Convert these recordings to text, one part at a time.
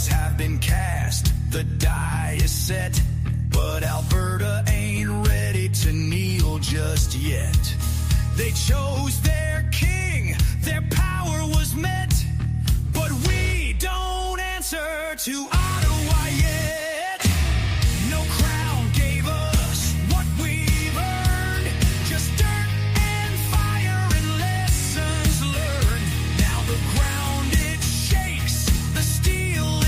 Have been cast, the die is set, but Alberta ain't ready to kneel just yet. They chose their king, their power was met, but we don't answer to Ottawa yet. No crown gave us what we've earned, just dirt and fire and lessons learned. Now the ground it shakes, the steel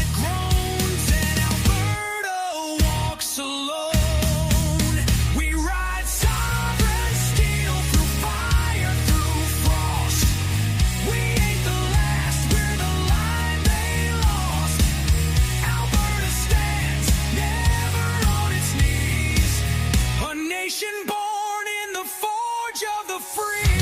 alone. We ride sovereign steel through fire, through frost. We ain't the last, we're the line they lost. Alberta stands never on its knees, a nation born in the forge of the free.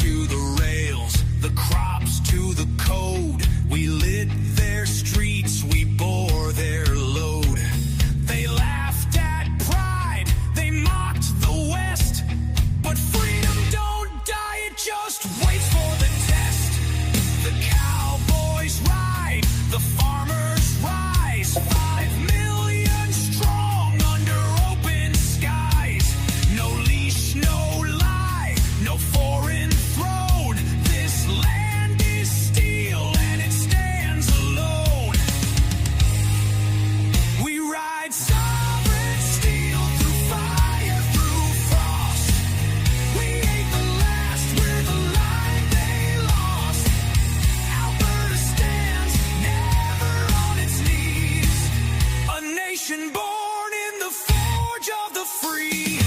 To the rails, the crops to the code. We lit their streets, we bore their load. They laughed at pride, they mocked the West, but freedom don't die, it just waits for the test. The cowboys ride, the farmers rise, 5 million strong under open skies. No leash, no lie, no foreign throne. This land is steel and it stands alone. We ride sovereign steel through fire, through frost. We ain't the last, we're the line they lost. Alberta stands never on its knees, a nation born in the forge of the free.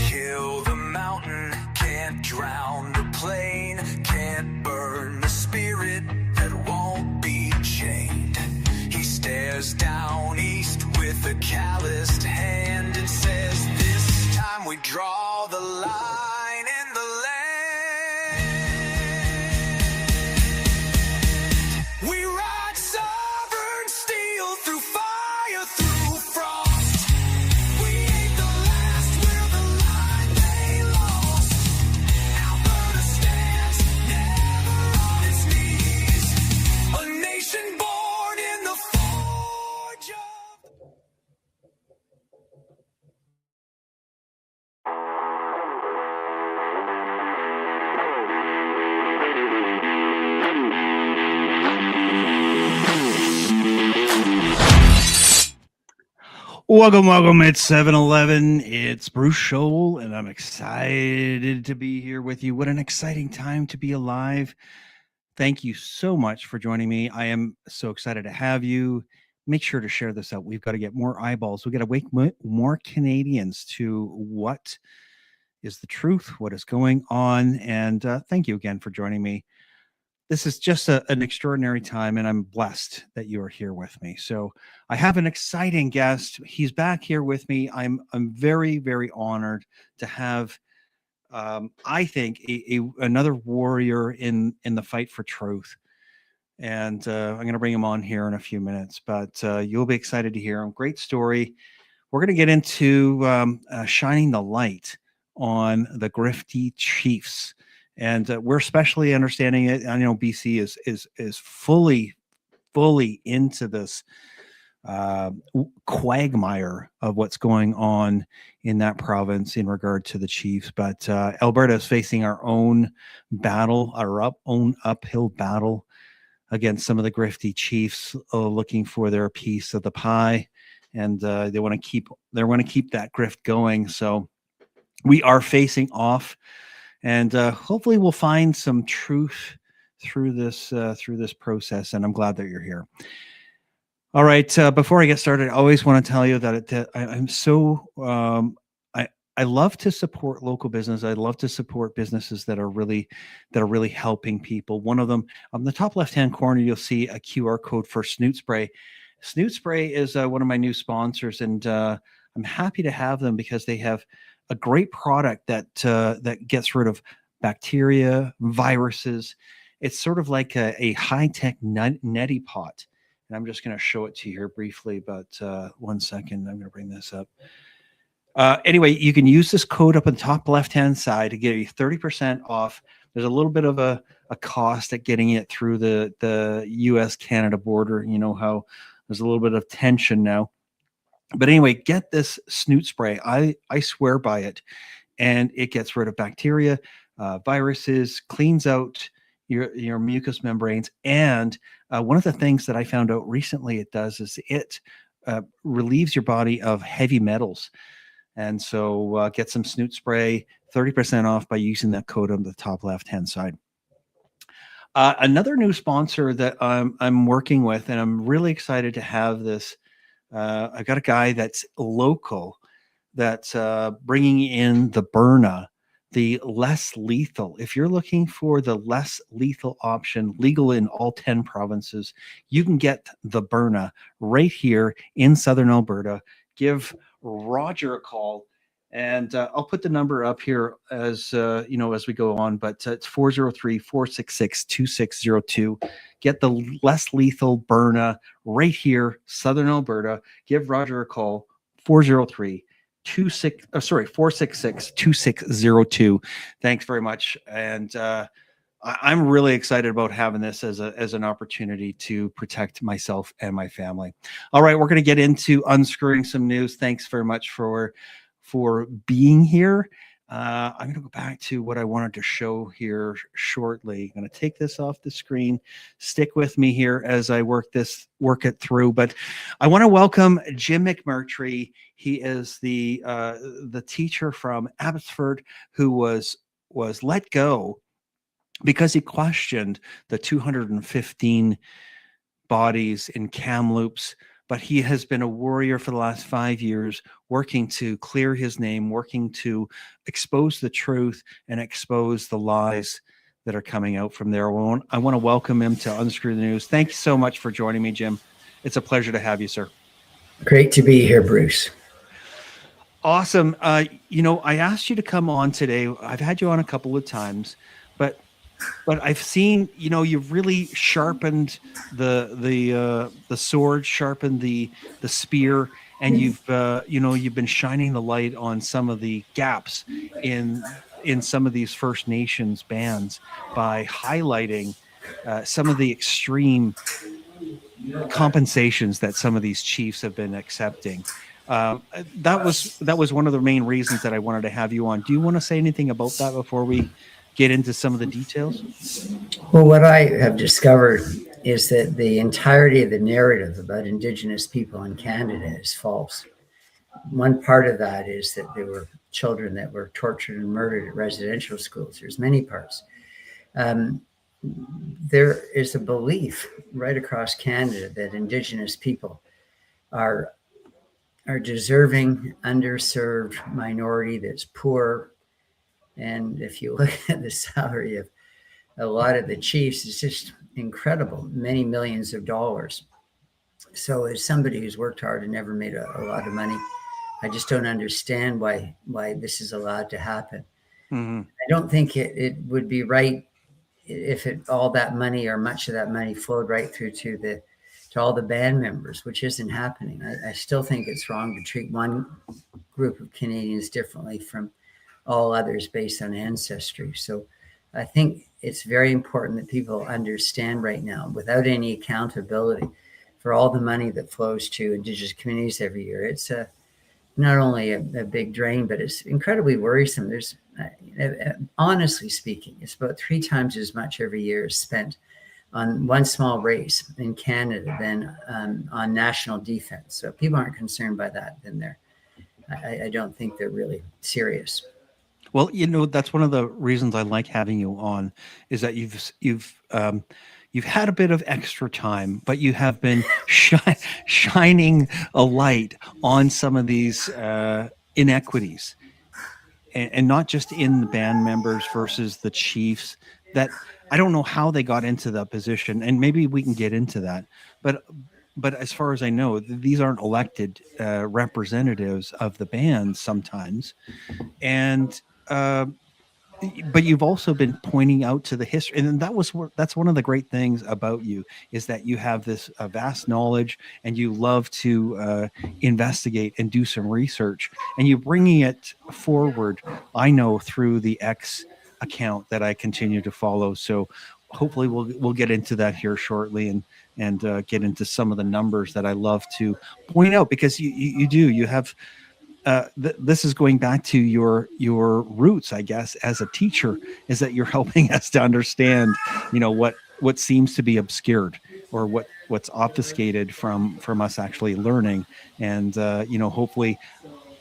Kill the mountain, can't drown the plain, can't burn the spirit that won't be chained. He stares down east with a calloused hand and says, this time we draw the line in the land. We ride sovereign steel through fire, through frost. We ain't the last, we're the line they lost. Alberta stands never on its knees, a nation born in the forge of... Welcome. It's 7-Eleven. It's Bruce Scholl, and I'm excited to be here with you. What an exciting time to be alive. Thank you so much for joining me. I am so excited to have you. Make sure to share this out. We've got to get more eyeballs. We've got to wake more Canadians to what is the truth, what is going on. And thank you again for joining me. This is just an extraordinary time, and I'm blessed that you are here with me. So I have an exciting guest. He's back here with me. I'm very, very honored to have, I think, another warrior in the fight for truth. And I'm going to bring him on here in a few minutes, but you'll be excited to hear him. Great story. We're going to get into shining the light on the Grifty chiefs. And we're especially understanding it. I know BC is fully into this quagmire of what's going on in that province in regard to the chiefs. But Alberta is facing our own battle, our own uphill battle against some of the Grifty chiefs, looking for their piece of the pie, and they want to keep that grift going. So we are facing off and hopefully we'll find some truth through this process. And I'm glad that you're here. All right. Before I get started, I always want to tell you that I'm so I love to support local business. I love to support businesses that are really helping people. One of them on the top left-hand corner, you'll see a QR code for Snoot Spray. Snoot Spray is one of my new sponsors, and I'm happy to have them because they have a great product that gets rid of bacteria, viruses. It's sort of like a high-tech neti pot. And I'm just going to show it to you here briefly, but 1 second. I'm going to bring this up. Anyway, you can use this code up on the top left-hand side to get you 30% off. There's a little bit of a cost at getting it through the U.S.-Canada border. You know how there's a little bit of tension now. But anyway, get this Snoot Spray. I swear by it. And it gets rid of bacteria, viruses, cleans out your mucous membranes. And one of the things that I found out recently it does is it relieves your body of heavy metals. And so get some Snoot Spray, 30% off by using that code on the top left-hand side. Another new sponsor that I'm working with, and I'm really excited to have this. I've got a guy that's local that's bringing in the Byrna, the less lethal. If you're looking for the less lethal option, legal in all 10 provinces, you can get the Byrna right here in Southern Alberta. Give Roger a call, and I'll put the number up here as as we go on, but it's 403-466-2602. Get the less lethal Byrna right here, Southern Alberta. Give Roger a call, 466-2602. Thanks very much. And I'm really excited about having this as an opportunity to protect myself and my family. All right, we're going to get into unscrewing some news. Thanks very much for being here. I'm going to go back to what I wanted to show here shortly. I'm going to take this off the screen. Stick with me here as I work it through. But I want to welcome Jim McMurtry. He is the teacher from Abbotsford who was let go because he questioned the 215 bodies in Kamloops. But he has been a warrior for the last 5 years, working to clear his name, working to expose the truth and expose the lies that are coming out from there. I want to welcome him to Unscrew the News. Thank you so much for joining me, Jim. It's a pleasure to have you, sir. Great to be here, Bruce. Awesome. I asked you to come on today. I've had you on a couple of times, but I've seen, you've really sharpened the sword, sharpened the spear, and you've been shining the light on some of the gaps in some of these First Nations bands by highlighting some of the extreme compensations that some of these chiefs have been accepting. That was one of the main reasons that I wanted to have you on. Do you want to say anything about that before we get into some of the details? Well, what I have discovered is that the entirety of the narrative about Indigenous people in Canada is false. One part of that is that there were children that were tortured and murdered at residential schools. There's many parts. There is a belief right across Canada that Indigenous people are deserving, underserved minority that's poor. And if you look at the salary of a lot of the chiefs, it's just incredible, many millions of dollars. So as somebody who's worked hard and never made a lot of money, I just don't understand why this is allowed to happen. Mm-hmm. I don't think it would be right if all that money or much of that money flowed right through to all the band members, which isn't happening. I still think it's wrong to treat one group of Canadians differently from all others based on ancestry. So I think it's very important that people understand right now, without any accountability for all the money that flows to Indigenous communities every year, it's not only a big drain, but it's incredibly worrisome. There's, honestly speaking, it's about 3 times as much every year is spent on one small race in Canada than on national defense. So if people aren't concerned by that, then I don't think they're really serious. Well, that's one of the reasons I like having you on, is that you've had a bit of extra time, but you have been shining a light on some of these inequities, and not just in the band members versus the chiefs. That I don't know how they got into that position, and maybe we can get into that. But as far as I know, these aren't elected representatives of the bands sometimes, and but you've also been pointing out to the history, and that's one of the great things about you, is that you have this vast knowledge, and you love to investigate and do some research, and you're bringing it forward. I know through the X account that I continue to follow. So hopefully we'll get into that here shortly, and get into some of the numbers that I love to point out, because you have this is going back to your roots, I guess, as a teacher, is that you're helping us to understand, what seems to be obscured, or what's obfuscated from us actually learning. And hopefully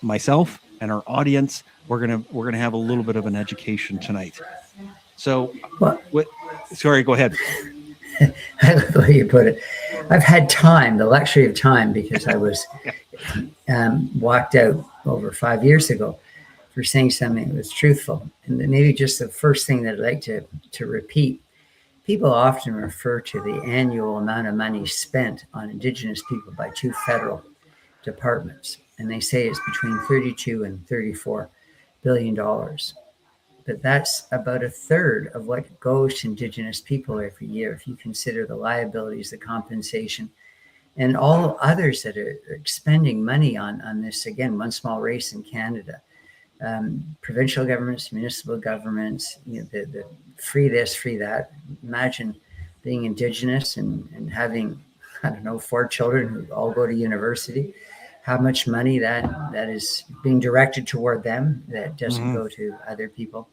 myself and our audience, we're gonna have a little bit of an education tonight. So Well, sorry, go ahead. I love the way you put it. I've had time, the luxury of time, because I was walked out over 5 years ago for saying something that was truthful. And then maybe just the first thing that I'd like to repeat, people often refer to the annual amount of money spent on Indigenous people by 2 federal departments. And they say it's between 32 and $34 billion. But that's about a third of what goes to Indigenous people every year, if you consider the liabilities, the compensation, and all others that are expending money on this. Again, one small race in Canada. Provincial governments, municipal governments, the free this, free that. Imagine being Indigenous and having, 4 children who all go to university. How much money that is being directed toward them that doesn't go to other people.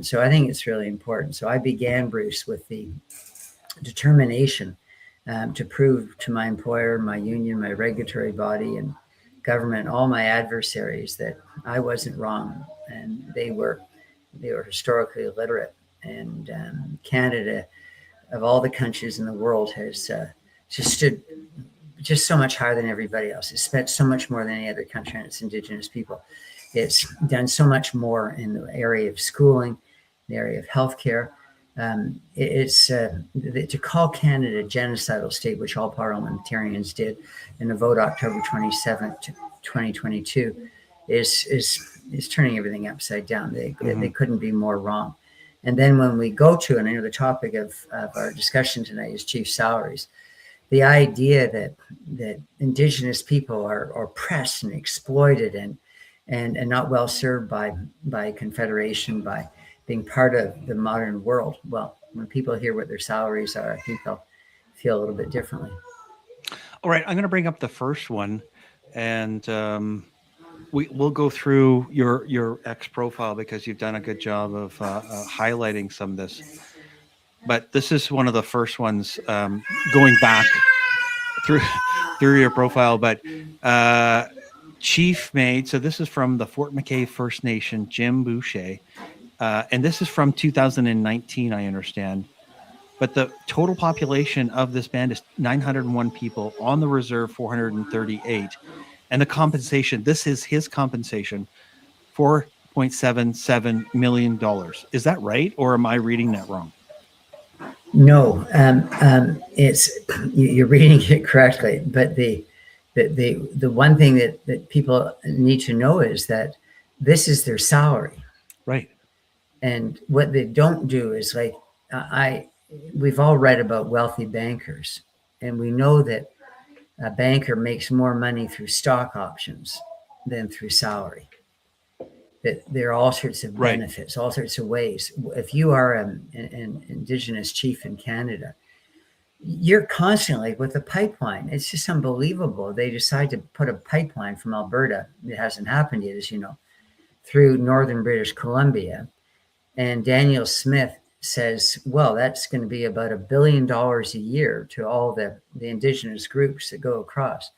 So I think it's really important. So I began, Bruce, with the determination to prove to my employer, my union, my regulatory body, and government, all my adversaries, that I wasn't wrong, and they were historically illiterate. And Canada, of all the countries in the world, has just stood just so much higher than everybody else. It's spent so much more than any other country on its Indigenous people. It's done so much more in the area of schooling, the area of healthcare. To call Canada a genocidal state, which all parliamentarians did in a vote October 27th, 2022, is turning everything upside down. They couldn't be more wrong. And then when we go to, and I know the topic of our discussion tonight is chief salaries, the idea that Indigenous people are oppressed and exploited and not well served by Confederation, by being part of the modern world. Well, when people hear what their salaries are, I think they'll feel a little bit differently. All right, I'm going to bring up the first one, and we'll go through your X profile, because you've done a good job of highlighting some of this. But this is one of the first ones, going back through your profile. But Chief made, so this is from the Fort McKay First Nation, Jim Boucher, and this is from 2019, I understand. But the total population of this band is 901 people, on the reserve 438, and the compensation, this is his compensation, $4.77 million. Is that right, or am I reading that wrong? No, it's you're reading it correctly. But the one thing that people need to know is that this is their salary, right? And what they don't do is, like, we've all read about wealthy bankers, and we know that a banker makes more money through stock options than through salary. That there are all sorts of benefits, all sorts of ways. If you are an Indigenous chief in Canada, you're constantly with a pipeline. It's just unbelievable. They decide to put a pipeline from Alberta, it hasn't happened yet, as you know, through northern British Columbia. And Daniel Smith says, well, that's going to be about $1 billion a year to all the Indigenous groups that go across.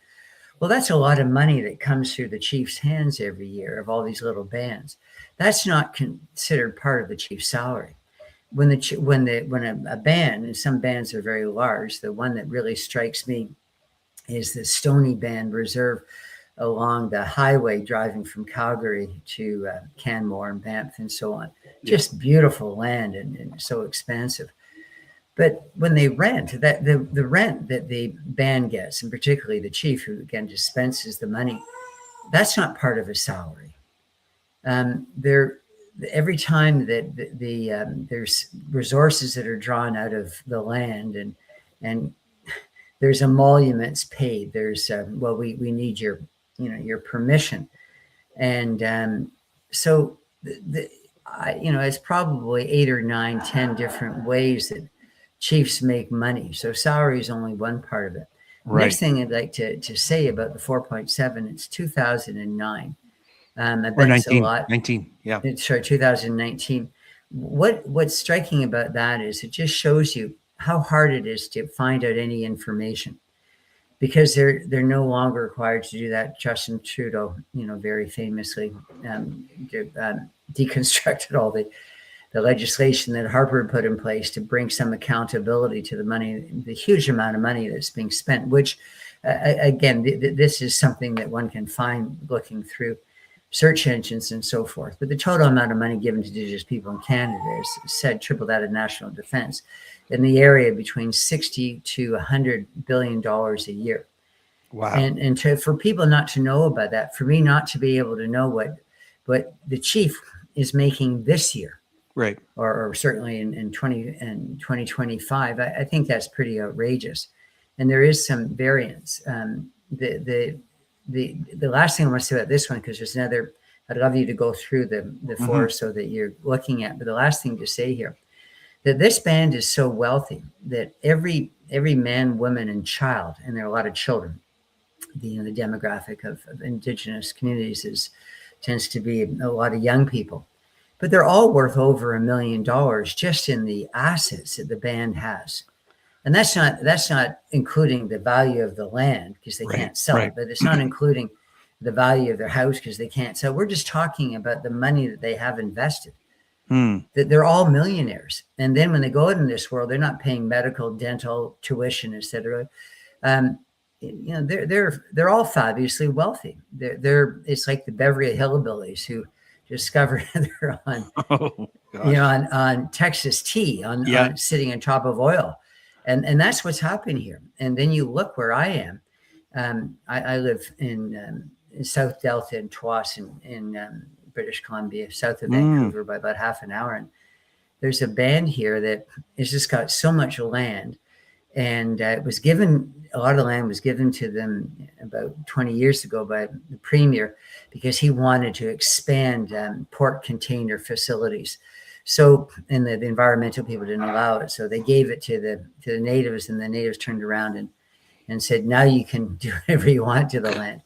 Well, that's a lot of money that comes through the chief's hands every year of all these little bands. That's not considered part of the chief's salary. When a band, and some bands are very large, the one that really strikes me is the Stony Band Reserve along the highway driving from Calgary to Canmore and Banff and so on. Just beautiful land and so expansive. But when they rent, that the rent that the band gets, and particularly the chief, who again dispenses the money, that's not part of a salary. Every time that there's resources that are drawn out of the land, and there's emoluments paid. There's we need your permission, and so it's probably 8 or 9, 10 different ways that chiefs make money. So salary is only one part of it. Right. Next thing I'd like to say about the 4.7, it's 2009. I bet or 19, it's a lot. 19, yeah. Sorry, 2019. What's striking about that is it just shows you how hard it is to find out any information, because they're no longer required to do that. Justin Trudeau, very famously deconstructed all the legislation that Harper put in place to bring some accountability to the money, the huge amount of money that's being spent, which, again, this is something that one can find looking through search engines and so forth. But the total amount of money given to Indigenous people in Canada is said triple that of national defense, in the area between $60 to $100 billion a year. Wow. And for people not to know about that, for me not to be able to know what the chief is making this year, right, or certainly in 2025, I think that's pretty outrageous. And there is some variance. The last thing I want to say about this one, because there's another, I'd love you to go through the four so that you're looking at, but the last thing to say here, that this band is so wealthy that every man, woman, and child, and there are a lot of children, the demographic of Indigenous communities tends to be a lot of young people, but they're all worth over $1 million just in the assets that the band has. And that's not including the value of the land, because they can't sell it, but it's not including the value of their house because they can't sell. We're just talking about the money that they have invested. That they're all millionaires. And then when they go out in this world, they're not paying medical, dental, tuition, etc. They're all fabulously wealthy. It's like the Beverly Hillbillies who discovered they're on Texas tea, on sitting on top of oil. And that's what's happening here. And then you look where I am. I live in South Delta in Tsawwassen in British Columbia, south of Vancouver by about half an hour. And there's a band here that has just got so much land. And it was given, a lot of the land was given to them about 20 years ago by the premier, because he wanted to expand port container facilities. So, and the environmental people didn't allow it. So they gave it to the natives, and the natives turned around and said, now you can do whatever you want to the land.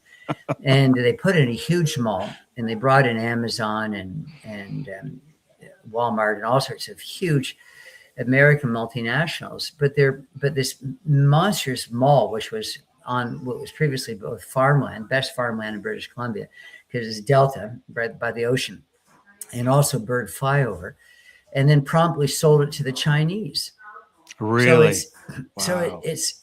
And they put in a huge mall, and they brought in Amazon and Walmart and all sorts of huge American multinationals. But this monstrous mall, which was on what was previously both farmland, best farmland in British Columbia, because it's Delta, right by the ocean, and also bird flyover, and then promptly sold it to the Chinese. Really? So it's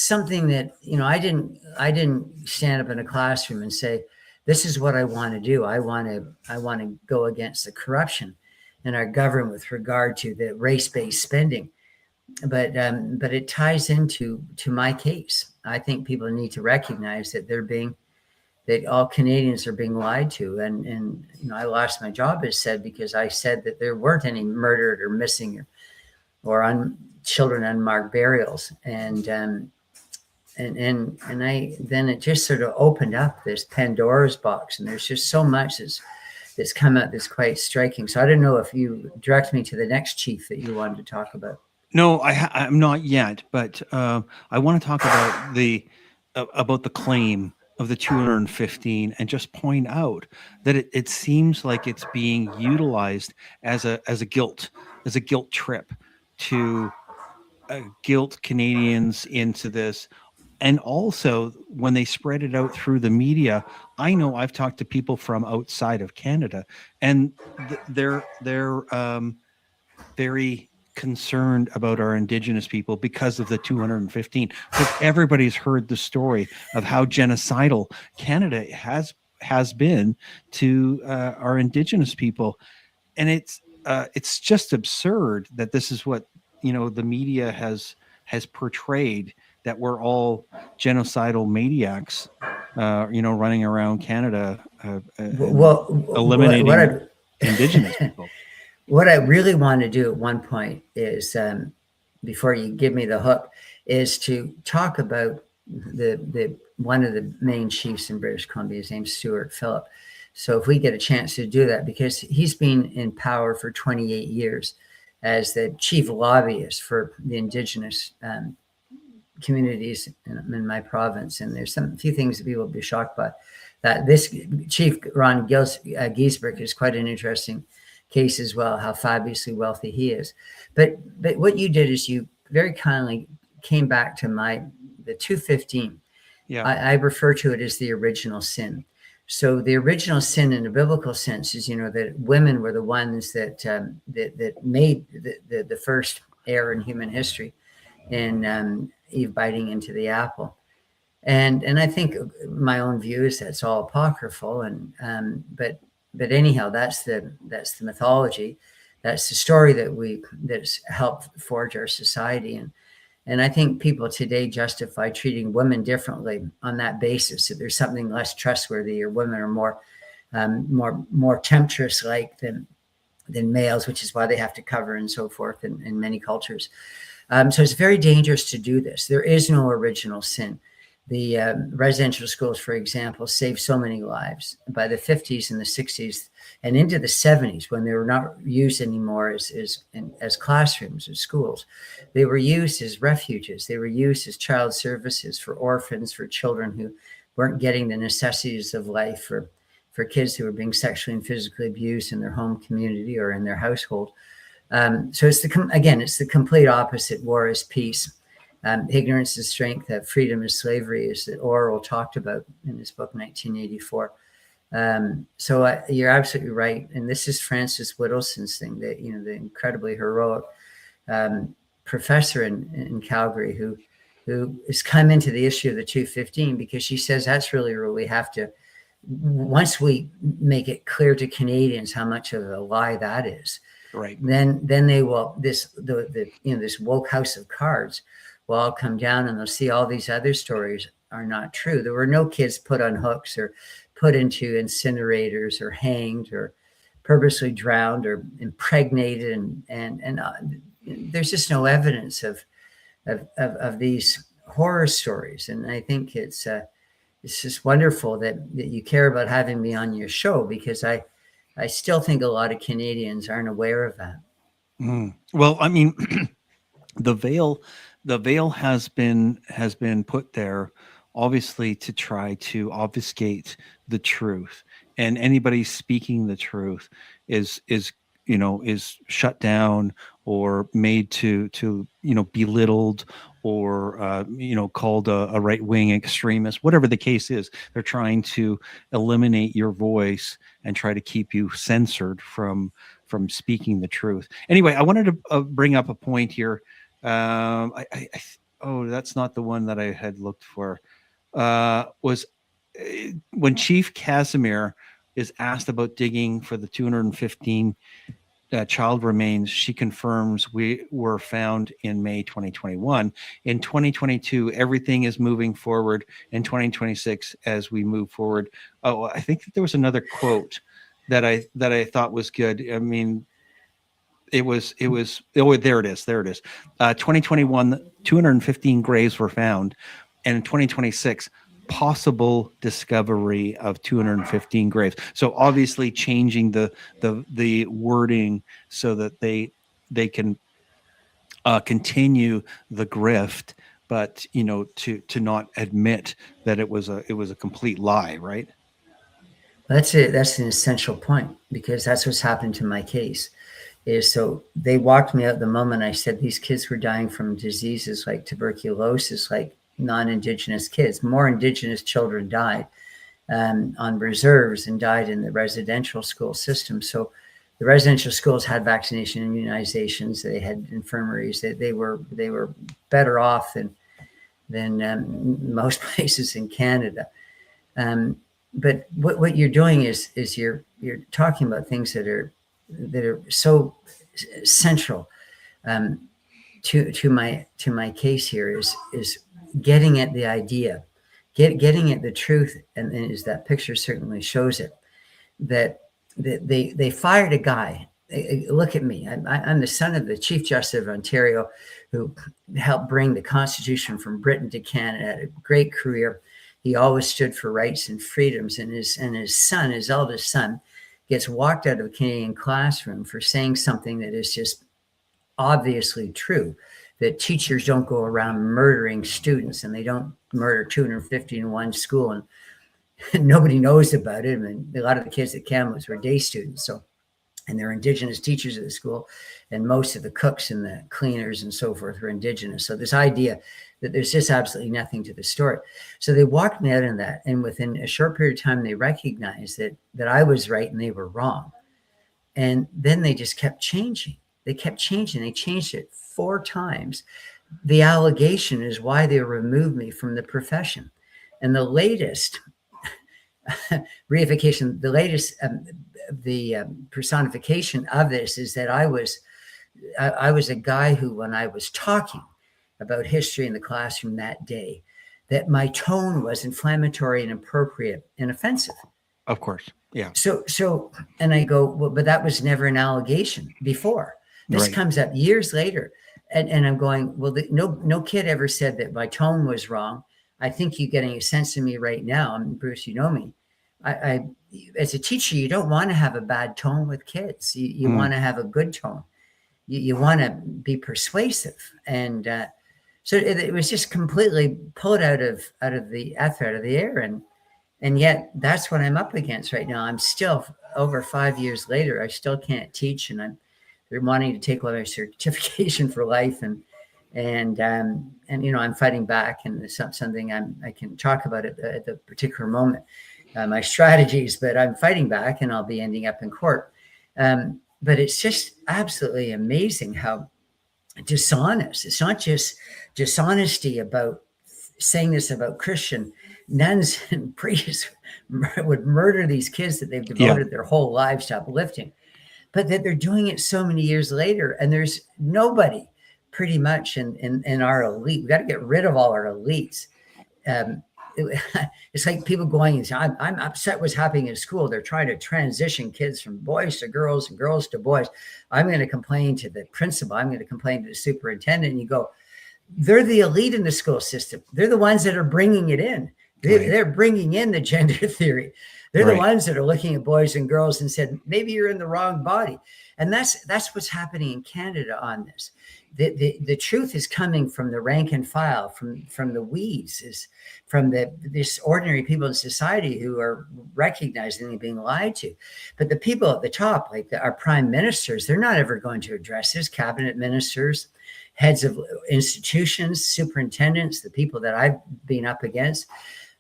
something that, I didn't stand up in a classroom and say, this is what I want to do. I want to go against the corruption in our government with regard to the race-based spending. But it ties into my case. I think people need to recognize that that all Canadians are being lied to. And I lost my job, as said, because I said that there weren't any murdered or missing or on children unmarked burials. And then it just sort of opened up this Pandora's box, and there's just so much that's come out that's quite striking. So I don't know if you direct me to the next chief that you wanted to talk about. No, I'm not yet, but I want to talk about the claim of the 215, and just point out that it seems like it's being utilized as a guilt trip to guilt Canadians into this. And also when they spread it out through the media, I know I've talked to people from outside of Canada, and they're very concerned about our Indigenous people because of the 215. Because everybody's heard the story of how genocidal Canada has been to our Indigenous people, and it's just absurd that this is what the media has portrayed, that we're all genocidal maniacs, running around Canada, Well, eliminating Indigenous people. What I really want to do at one point is, before you give me the hook, is to talk about the one of the main chiefs in British Columbia. His name's Stewart, Phillip. So if we get a chance to do that, because he's been in power for 28 years as the chief lobbyist for the Indigenous communities in my province, and there's a few things that people will be shocked by. That this Chief Ron Giesbrecht is quite an interesting case as well, how fabulously wealthy he is. But what you did is you very kindly came back to the 215. Yeah, I refer to it as the original sin. So the original sin in a biblical sense is, that women were the ones that made the first error in human history in Eve biting into the apple. And I think my own view is that's all apocryphal. But anyhow, that's the mythology. That's the story that's helped forge our society. And I think people today justify treating women differently on that basis, that there's something less trustworthy, or women are more temptress like than males, which is why they have to cover and so forth in many cultures. So it's very dangerous to do this. There is no original sin. The residential schools, for example, saved so many lives. By the 50s and the 60s and into the 70s, when they were not used anymore as classrooms or schools, they were used as refuges. They were used as child services for orphans, for children who weren't getting the necessities of life, for kids who were being sexually and physically abused in their home community or in their household. So it's the complete opposite. War is peace. Ignorance is strength, freedom is slavery, is that Orwell talked about in his book, 1984. So you're absolutely right. And this is Frances Whittleson's thing, that, the incredibly heroic professor in Calgary who has come into the issue of the 215, because she says that's really where we have to, once we make it clear to Canadians how much of a lie that is, right, then they will, this woke house of cards will all come down, and they'll see all these other stories are not true. There were no kids put on hooks or put into incinerators or hanged or purposely drowned or impregnated, and there's just no evidence of these horror stories. And I think it's just wonderful that you care about having me on your show, because I still think a lot of Canadians aren't aware of that. Well, I mean, the veil has been put there, obviously, to try to obfuscate the truth, and anybody speaking the truth is shut down or made to belittled, or called a right-wing extremist. Whatever the case is, they're trying to eliminate your voice and try to keep you censored from speaking the truth. Anyway, I wanted to bring up a point here. That's not the one that I had looked for. Was when Chief Casimir is asked about digging for the 215 child remains, she confirms we were found in May 2021. In 2022, everything is moving forward. In 2026, as we move forward. Oh, I think that there was another quote that I thought was good. I mean, it was there it is 2021, 215 graves were found, and in 2026, possible discovery of 215 graves. So obviously changing the wording so that they can continue the grift, but to not admit that it was a complete lie, right? That's it. That's an essential point, because that's what's happened to my case. So they walked me out the moment I said these kids were dying from diseases like tuberculosis, like non-Indigenous kids. More Indigenous children died on reserves and died in the residential school system. So the residential schools had vaccination and immunizations. They had infirmaries. They were better off than most places in Canada. But what you're doing is you're talking about things that are so central to my case here is getting at the idea, getting at the truth, and as that picture certainly shows it, that they fired a guy. Look at me. I'm the son of the Chief Justice of Ontario, who helped bring the Constitution from Britain to Canada. Had a great career. He always stood for rights and freedoms. And his son, his eldest son, gets walked out of a Canadian classroom for saying something that is just obviously true, that teachers don't go around murdering students, and they don't murder 250 in one school, and nobody knows about it. I mean, a lot of the kids at Kamloops were day students, and they're Indigenous teachers at the school, and most of the cooks and the cleaners and so forth were Indigenous. So this idea that there's just absolutely nothing to the story. So they walked me out on that, and within a short period of time, they recognized that I was right and they were wrong. And then they just kept changing. They kept changing. They changed it 4 times. The allegation is why they removed me from the profession. And the latest reification, the latest personification of this is that I was a guy who, when I was talking about history in the classroom that day, that my tone was inflammatory and inappropriate and offensive. Of course. Yeah. So, and I go, well, but that was never an allegation before. This comes up years later. And I'm going, well, no kid ever said that my tone was wrong. I think you're getting a sense of me right now. I mean, Bruce, you know me. I as a teacher, you don't want to have a bad tone with kids. You want to have a good tone. You want to be persuasive. And so it was just completely pulled out of the ether, out of the air. And yet that's what I'm up against right now. I'm still, over 5 years later, I still can't teach, and they're wanting to take away my certification for life, and you know, I'm fighting back, and it's something I can talk about at the particular moment, my strategies, but I'm fighting back, and I'll be ending up in court. But it's just absolutely amazing how dishonest. It's not just dishonesty about saying this about Christian nuns and priests would murder these kids that they've devoted their whole lives to uplifting, but that they're doing it so many years later, and there's nobody pretty much in our elite. We got to get rid of all our elites. It's like people going and saying, I'm upset what's happening in school. They're trying to transition kids from boys to girls and girls to boys. I'm going to complain to the principal. I'm going to complain to the superintendent. And you go, they're the elite in the school system. They're the ones that are bringing it in. They're bringing in the gender theory. They're the ones that are looking at boys and girls and said, maybe you're in the wrong body. And that's what's happening in Canada on this. The truth is coming from the rank and file, from the weeds, is from this ordinary people in society who are recognizing and being lied to. But the people at the top, like our prime ministers, they're not ever going to address this. Cabinet ministers, heads of institutions, superintendents, the people that I've been up against,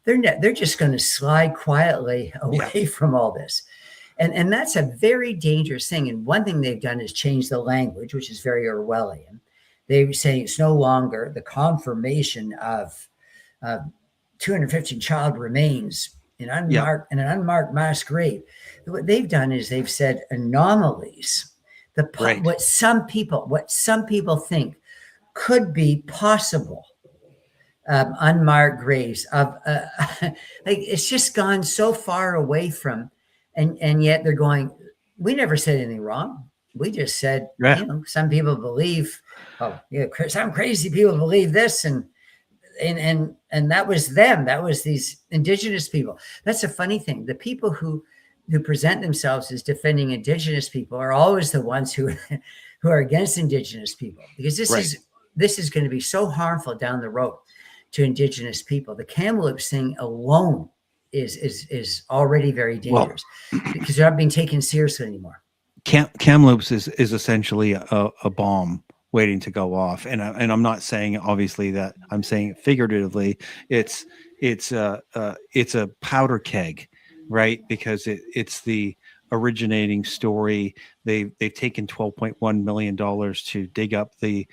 they're just going to slide quietly away from all this. And that's a very dangerous thing. And one thing they've done is change the language, which is very Orwellian. They were saying it's no longer the confirmation of 215 child remains in an unmarked mass grave. What they've done is they've said anomalies. What some people think could be possible. Unmarked graves of like, it's just gone so far away from, and yet they're going, we never said anything wrong. We just said, you know, some people believe, some crazy people believe this, and that was them. That was these Indigenous people. That's a funny thing. The people who present themselves as defending Indigenous people are always the ones who are against Indigenous people, because this is going to be so harmful down the road to Indigenous people. The Kamloops thing alone is already very dangerous, because they're not being taken seriously anymore. Kamloops is essentially a bomb waiting to go off. And I'm not saying obviously that, I'm saying it figuratively. It's a powder keg, right? Because it's the originating story. They've taken $12.1 million to dig up the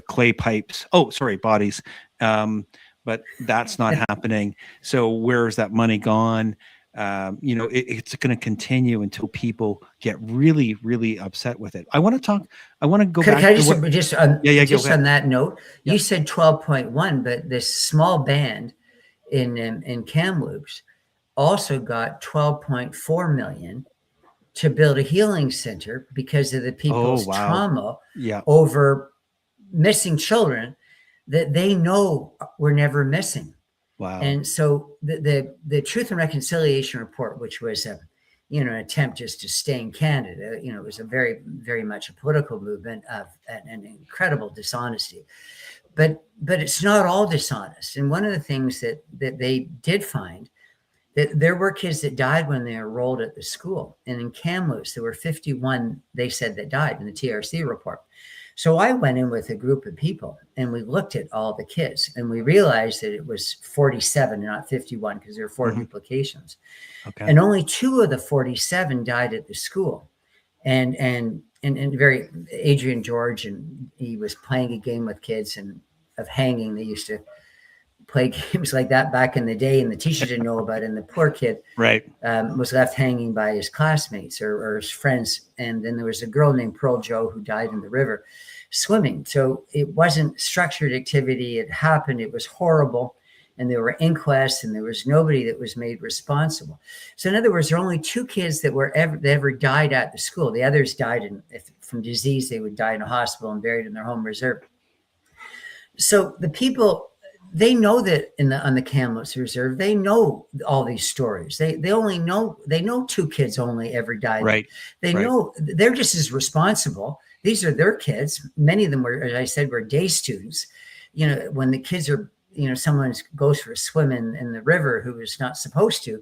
clay pipes. Oh, sorry, bodies. But that's not happening. So where's that money gone? It's going to continue until people get really, really upset with it. I want to go back. Can I just Go on that note, Yep. You said 12.1, but this small band in Kamloops also got 12.4 million to build a healing center because of the people's trauma over missing children that they know were never missing. Wow. And so the Truth and Reconciliation Report, which was an attempt just to stay in Canada, it was a very, very much a political movement of an incredible dishonesty. But it's not all dishonest. And one of the things that they did find, that there were kids that died when they enrolled at the school. And in Kamloops, there were 51, they said, that died in the TRC report. So I went in with a group of people and we looked at all the kids and we realized that it was 47 and not 51 because there were 4 duplications. Okay. And only 2 of the 47 died at the school. And very Adrian George, and he was playing a game with kids and of hanging. They used to play games like that back in the day, and the teacher didn't know about it. And the poor kid was left hanging by his classmates or his friends. And then there was a girl named Pearl Joe who died in the river swimming. So it wasn't structured activity. It happened. It was horrible. And there were inquests and there was nobody that was made responsible. So in other words, there were only 2 kids that ever died at the school. The others died from disease. They would die in a hospital and buried in their home reserve. So the people, they know that on the Kamloops Reserve, they know all these stories. They know 2 kids only ever died. Right. They know they're just as responsible. These are their kids. Many of them were, as I said, were day students. When the kids are, someone goes for a swim in the river who is not supposed to,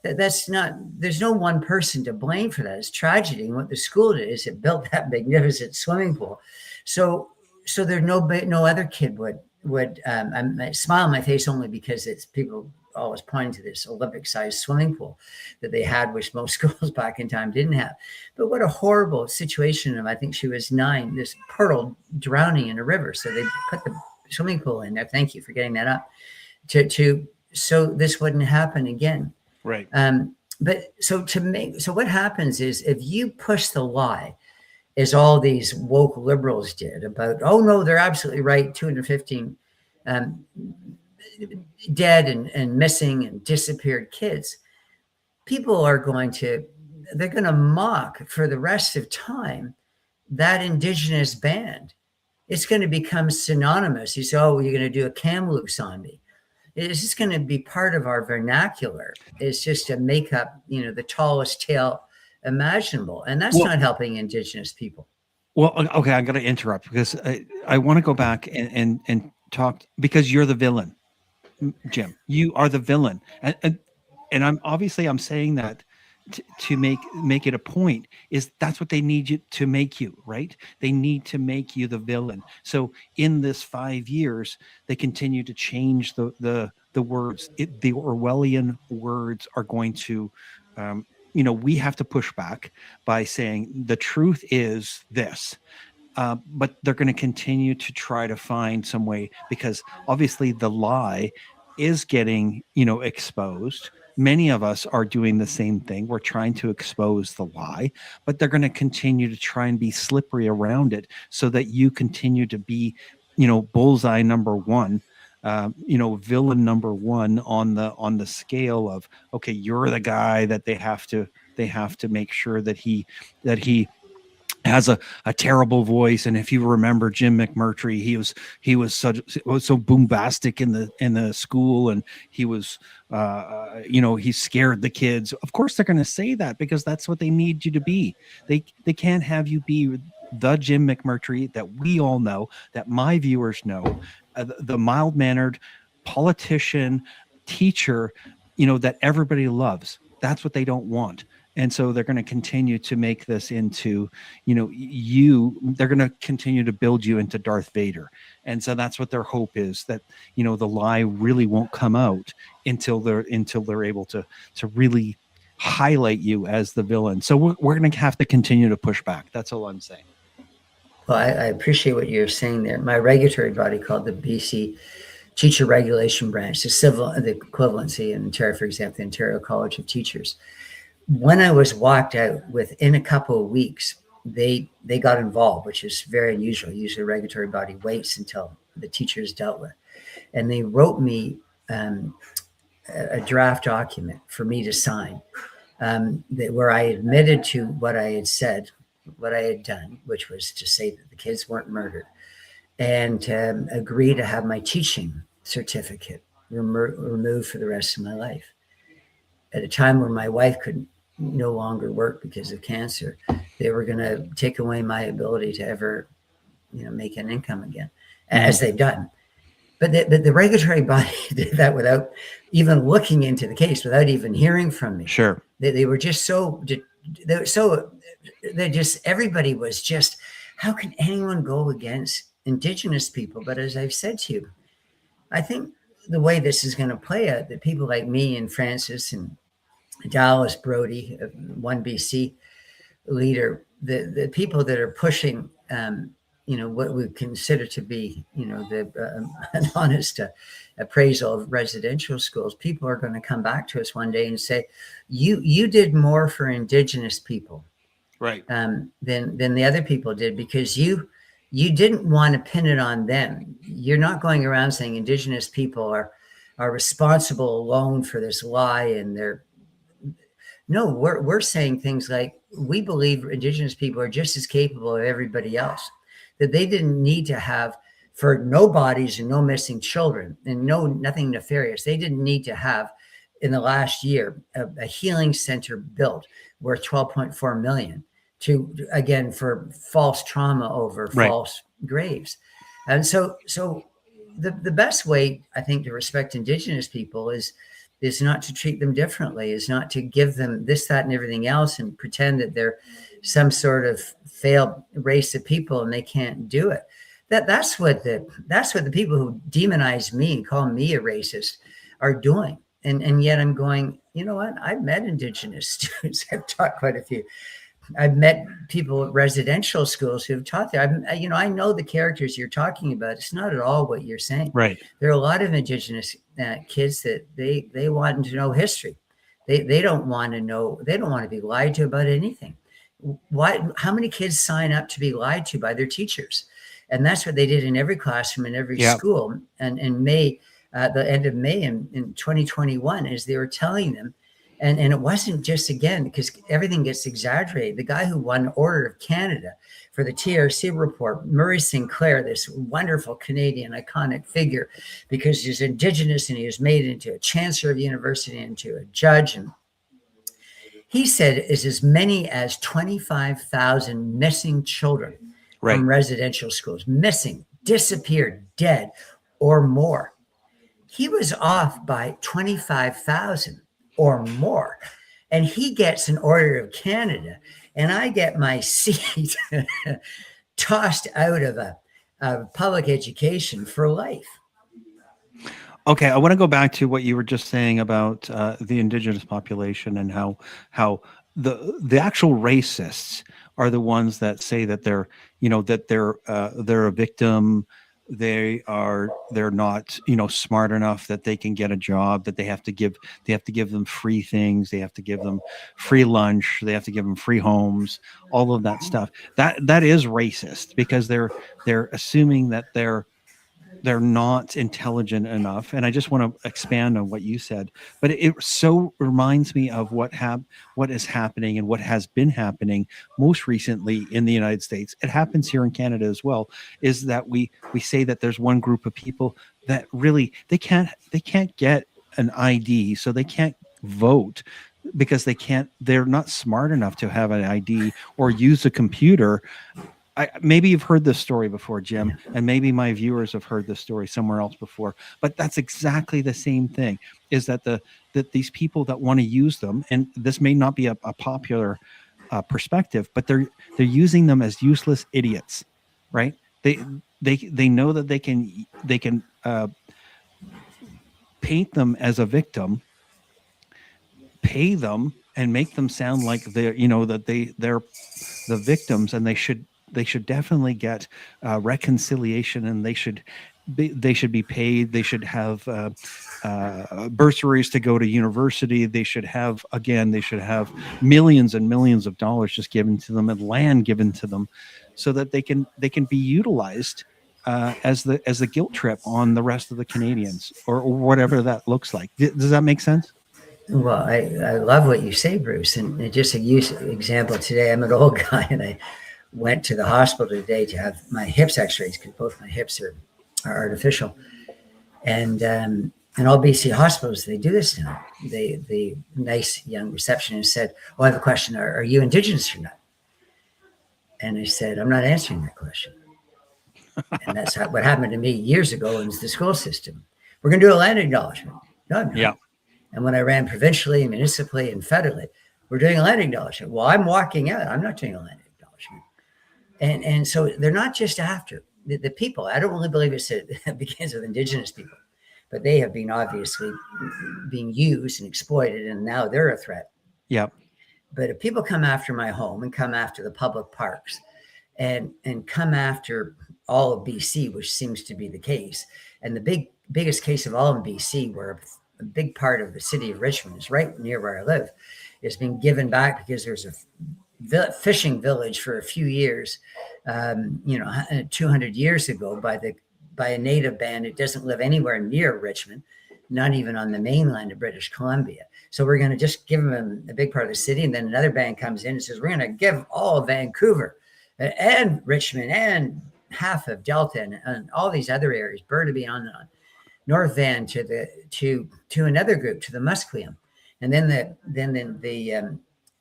there's no one person to blame for that. It's tragedy. And what the school did is it built that magnificent swimming pool. So there no other kid would I smile on my face only because it's people always pointing to this Olympic-sized swimming pool that they had, which most schools back in time didn't have. But what a horrible situation of, I think she was 9, this Pearl drowning in a river. So they put the swimming pool in there. Thank you for getting that up so this wouldn't happen again. Right. But so what happens is if you push the lie, as all these woke liberals did about, oh no, they're absolutely right, 215 dead and missing and disappeared kids, people are going to mock for the rest of time that Indigenous band. It's going to become synonymous. You say, oh, you're going to do a Kamloops on me. It's just going to be part of our vernacular. It's just to make up, the tallest tale imaginable. And that's not helping Indigenous people. Well, okay, I'm going to interrupt because I want to go back and talk, because you're the villain, Jim. You are the villain. And I'm saying that to make it a point, is that's what they need you to make you, right? They need to make you the villain. So in this 5 years, they continue to change the words. The Orwellian words are going to, we have to push back by saying the truth is this. But they're going to continue to try to find some way, because obviously the lie is getting, exposed. Many of us are doing the same thing. We're trying to expose the lie, but they're going to continue to try and be slippery around it so that you continue to be, bullseye number 1, villain number 1 on the scale of, okay, you're the guy that they have to make sure that he has a terrible voice. And if you remember Jim McMurtry, he was so bombastic in the school, and he was he scared the kids. Of course they're going to say that because that's what they need you to be. They can't have you be the Jim McMurtry that we all know, that my viewers know, the mild-mannered politician, teacher, that everybody loves. That's what they don't want. And so they're going to continue to make this into, they're going to continue to build you into Darth Vader. And so that's what their hope is, that, the lie really won't come out until they're able to really highlight you as the villain. So we're going to have to continue to push back. That's all I'm saying. Well, I appreciate what you're saying there. My regulatory body, called the BC Teacher Regulation Branch, the equivalency in Ontario, for example, the Ontario College of Teachers. When I was walked out, within a couple of weeks, they got involved, which is very unusual. Usually a regulatory body waits until the teacher is dealt with. And they wrote me a draft document for me to sign, where I admitted to what I had said, what I had done, which was to say that the kids weren't murdered, and agree to have my teaching certificate removed for the rest of my life. At a time where my wife could no longer work because of cancer, they were going to take away my ability to ever, make an income again, as they've done. But the regulatory body did that without even looking into the case, without even hearing from me. Sure. They were just everybody was just, how can anyone go against Indigenous people? But as I've said to you, I think the way this is going to play out, that people like me and Francis and Dallas Brody, one BC leader, the people that are pushing, what we consider to be, an honest appraisal of residential schools, people are going to come back to us one day and say, you did more for Indigenous people, right, than the other people did, because you didn't want to pin it on them. You're not going around saying Indigenous people are responsible alone for this lie, and we're saying things like, we believe Indigenous people are just as capable of everybody else, that they didn't need to have, for no bodies and no missing children and nothing nefarious, they didn't need to have, in the last year, a healing center built worth $12.4 million for false trauma over false graves. And so the best way, I think, to respect Indigenous people is not to treat them differently, is not to give them this, that, and everything else and pretend that they're some sort of failed race of people and they can't do it. That's what the people who demonize me and call me a racist are doing. And yet I'm going, you know what? I've met Indigenous students. I've taught quite a few. I've met people at residential schools who have taught there. I know the characters you're talking about. It's not at all what you're saying. Right. There are a lot of Indigenous kids that they want to know history. They don't want to know. They don't want to be lied to about anything. How many kids sign up to be lied to by their teachers? And that's what they did in every classroom, in every school. And in May, the end of May in 2021, is they were telling them. And it wasn't just, again, because everything gets exaggerated. The guy who won Order of Canada for the TRC report, Murray Sinclair, this wonderful Canadian iconic figure, because he's Indigenous and he was made into a chancellor of the university, into a judge. And he said is as many as 25,000 missing children from residential schools, missing, disappeared, dead, or more. He was off by 25,000. Or more, and he gets an Order of Canada, and I get my seat tossed out of a public education for life. Okay, I want to go back to what you were just saying about the Indigenous population and how the actual racists are the ones that say that they're a victim. They're not, smart enough that they can get a job, that they have to give them free things. They have to give them free lunch. They have to give them free homes, all of that stuff. That is racist, because they're assuming that they're not intelligent enough. And I just want to expand on what you said, but it so reminds me of what is happening and what has been happening most recently in the United States. It happens here in Canada as well, is that we say that there's one group of people that really, they can't get an ID, so they can't vote because they're not smart enough to have an ID or use a computer. maybe you've heard this story before, Jim, and maybe my viewers have heard this story somewhere else before, but that's exactly the same thing, is that that these people that want to use them, and this may not be a popular perspective, but they're using them as useless idiots, right? They know that they can paint them as a victim, pay them, and make them sound like they're they're the victims, and they should definitely get reconciliation, and they should be paid. They should have bursaries to go to university. They should have millions and millions of dollars just given to them, and land given to them, so that they can be utilized as the guilt trip on the rest of the Canadians, or whatever that looks like. Does that make sense? Well, I love what you say, Bruce. And just a example today, I'm an old guy, and I went to the hospital today to have my hips x-rays, because both my hips are artificial. And all BC hospitals, they do this now. The nice young receptionist said, "Oh, I have a question. Are you Indigenous or not?" And I said, "I'm not answering that question." And that's what happened to me years ago in the school system. "We're going to do a land acknowledgement." No, I'm not. Yeah. And when I ran provincially, municipally, and federally, we're doing a land acknowledgement. Well, I'm walking out. I'm not doing a land acknowledgement. And so they're not just after the people. I don't really believe it begins with Indigenous people, but they have been obviously being used and exploited, and now they're a threat. Yeah. But if people come after my home, and come after the public parks, and come after all of BC, which seems to be the case, and the biggest case of all in BC, where a big part of the city of Richmond is right near where I live, is being given back because there's a fishing village for a few years, 200 years ago, by a native band. It doesn't live anywhere near Richmond, not even on the mainland of British Columbia. So we're going to just give them a big part of the city, and then another band comes in and says, "We're going to give all of Vancouver and Richmond and half of Delta and all these other areas, Burnaby on and on, North Van to another group, to the Musqueam." And then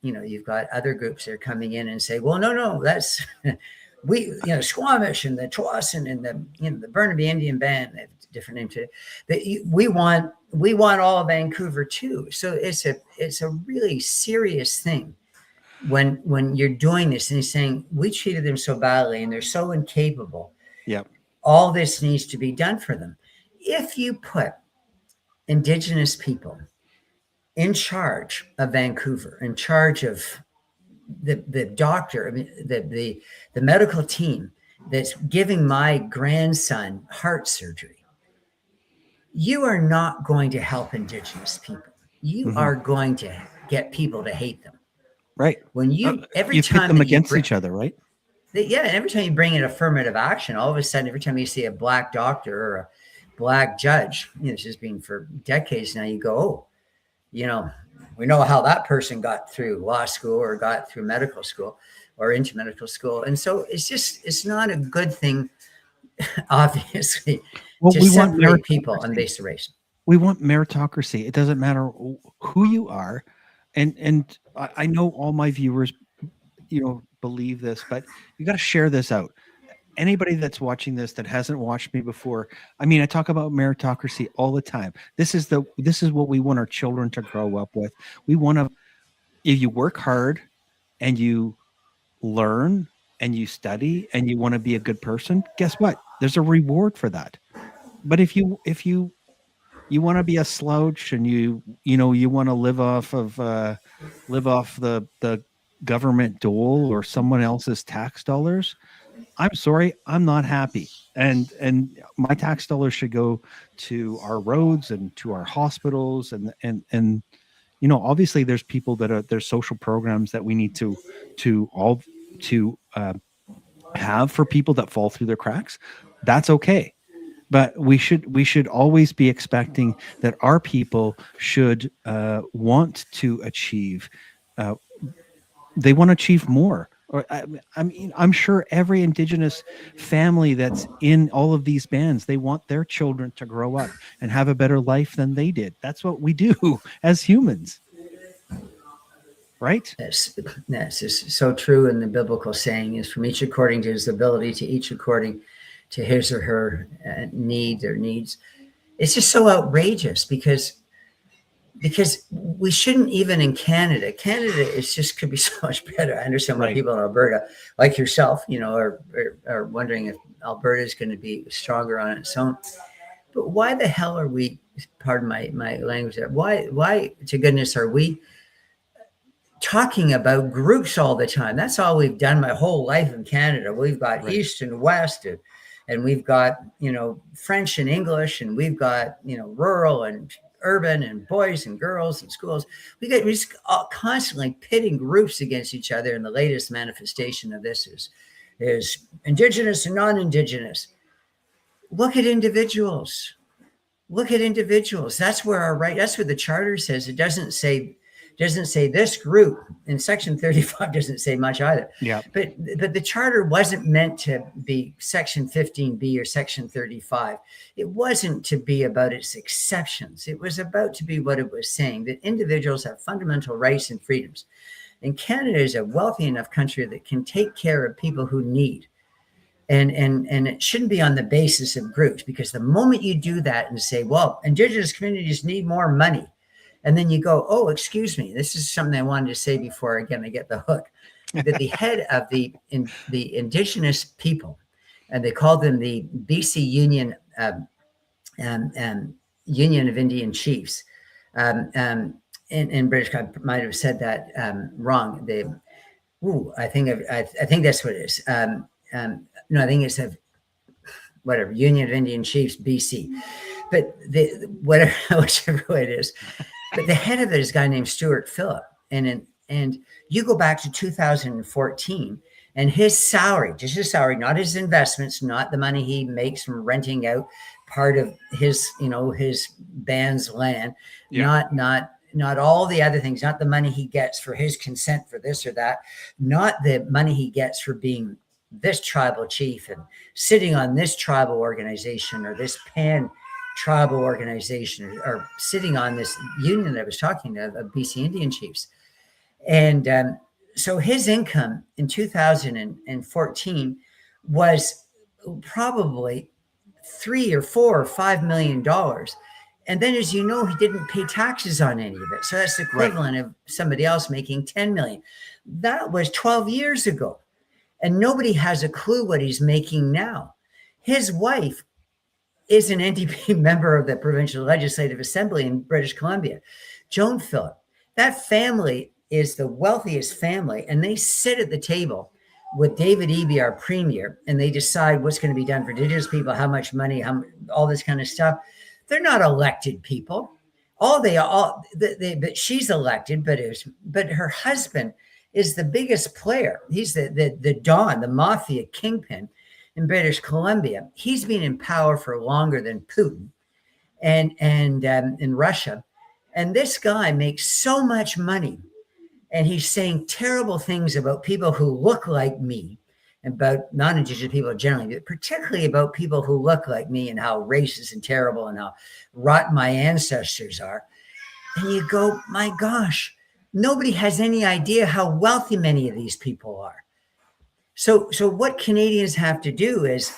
you've got other groups that are coming in and say, "Well, no, that's Squamish and the Tsawwassen and the Burnaby Indian Band." They have a different name today. We want all of Vancouver too. So it's a really serious thing when you're doing this, and he's saying, "We treated them so badly, and they're so incapable. Yep. All this needs to be done for them." If you put Indigenous people in charge of Vancouver, in charge of the doctor, the medical team that's giving my grandson heart surgery, you are not going to help Indigenous people. You are going to get people to hate them. Right. When you pit them against each other, right? Every time you bring in affirmative action, all of a sudden, every time you see a black doctor or a black judge, this has been for decades now, you go, "Oh, we know how that person got through law school or got through medical school or into medical school." And so it's not a good thing, obviously, to separate people on base of race. We want meritocracy. It doesn't matter who you are. And I know all my viewers, believe this, but you got to share this out. Anybody that's watching this that hasn't watched me before, I talk about meritocracy all the time. This is what we want our children to grow up with. We want to, if you work hard and you learn and you study and you want to be a good person, guess what? There's a reward for that. But if you want to be a slouch and you want to live off the government dole or someone else's tax dollars, I'm sorry, I'm not happy. And my tax dollars should go to our roads and to our hospitals and obviously there's people there's social programs that we need to have for people that fall through their cracks. That's okay. But we should always be expecting that our people should want to achieve. They want to achieve more. Or I'm sure every Indigenous family that's in all of these bands, they want their children to grow up and have a better life than they did. That's what we do as humans. Right. That's just so true. And the biblical saying is, from each according to his ability, to each according to his or her need or needs. It's just so outrageous because we shouldn't, even in Canada is just could be so much better. I understand why people in Alberta, like yourself, are wondering if Alberta is going to be stronger on its own. But why the hell are we, pardon my language there, why to goodness are we talking about groups all the time? That's all we've done my whole life in Canada. We've got East and West, and we've got, French and English, and we've got, rural and urban, and boys and girls and schools. We're just constantly pitting groups against each other. And the latest manifestation of this is Indigenous and non-Indigenous. Look at individuals. That's where that's what the charter says. It doesn't say this group, and section 35 doesn't say much either. Yeah. But the charter wasn't meant to be section 15B or section 35. It wasn't to be about its exceptions. It was about to be what it was saying, that individuals have fundamental rights and freedoms. And Canada is a wealthy enough country that can take care of people who need. And it shouldn't be on the basis of groups, because the moment you do that and say, well, Indigenous communities need more money, and then you go, oh, excuse me, this is something I wanted to say before, again, I get the hook, that the head of the Indigenous people, and they call them the BC Union Union of Indian Chiefs. In British, I might have said that wrong. I think that's what it is. No, I think it's Union of Indian Chiefs, BC. But whichever way it is. But the head of it is a guy named Stewart, Phillip. And you go back to 2014, and his salary, just his salary, not his investments, not the money he makes from renting out part of his, his band's land, not all the other things, not the money he gets for his consent for this or that, not the money he gets for being this tribal chief and sitting on this tribal organization or this tribal organization, or sitting on this union that I was talking of BC Indian Chiefs. And so his income in 2014 was probably $3 or $4 or $5 million. And then, as you know, he didn't pay taxes on any of it. So that's the equivalent of somebody else making 10 million. That was 12 years ago. And nobody has a clue what he's making now. His wife is an NDP member of the Provincial Legislative Assembly in British Columbia, Joan Phillip. That family is the wealthiest family, and they sit at the table with David Eby, our premier, and they decide what's going to be done for Indigenous people, how much money, all this kind of stuff. They're not elected people. But she's elected, but her husband is the biggest player. He's the Don, the mafia kingpin in British Columbia. He's been in power for longer than Putin and in Russia. And this guy makes so much money, and he's saying terrible things about people who look like me, about non-Indigenous people generally, but particularly about people who look like me, and how racist and terrible and how rotten my ancestors are. And you go, my gosh, nobody has any idea how wealthy many of these people are. So what Canadians have to do is,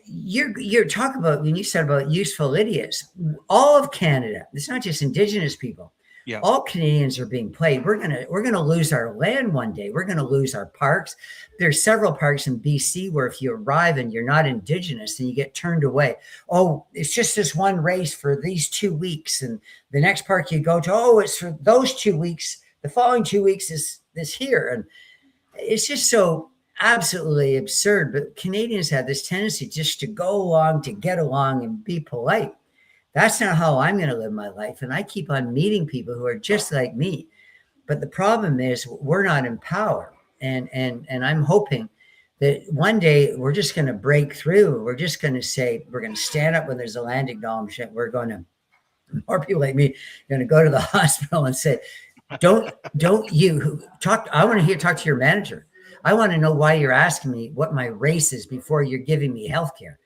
you're talking about, when you said about useful idiots, all of Canada, it's not just Indigenous people. Yeah. All Canadians are being played. We're gonna lose our land one day. We're gonna lose our parks. There's several parks in BC where if you arrive and you're not Indigenous, then you get turned away. Oh, it's just this one race for these 2 weeks, and the next park you go to, oh, it's for those 2 weeks. The following 2 weeks is here, and it's just so absolutely absurd. But Canadians have this tendency just to go along, to get along, and be polite. That's not how I'm going to live my life. And I keep on meeting people who are just like me. But the problem is, we're not in power. And I'm hoping that one day we're just going to break through. We're just going to say, we're going to stand up when there's a land acknowledgement. We're going to, more people like me, are going to go to the hospital and say, don't you talk. I want to talk to your manager. I want to know why you're asking me what my race is before you're giving me health care.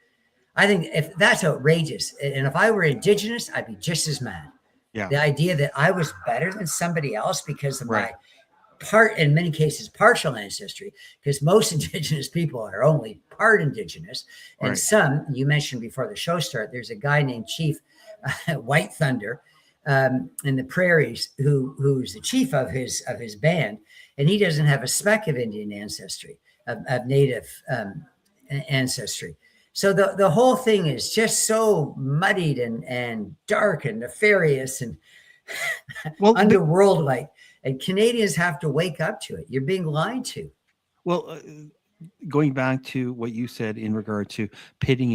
I think if that's outrageous, and if I were Indigenous, I'd be just as mad. Yeah. The idea that I was better than somebody else because of my in many cases, partial ancestry, because most Indigenous people are only part Indigenous. And Right. some, you mentioned before the show started, there's a guy named Chief White Thunder in the prairies who's the chief of his band, and he doesn't have a speck of Indian ancestry, of Native ancestry. So the whole thing is just so muddied and dark and nefarious and underworld-like. And Canadians have to wake up to it. You're being lied to. Well, going back to what you said in regard to pitting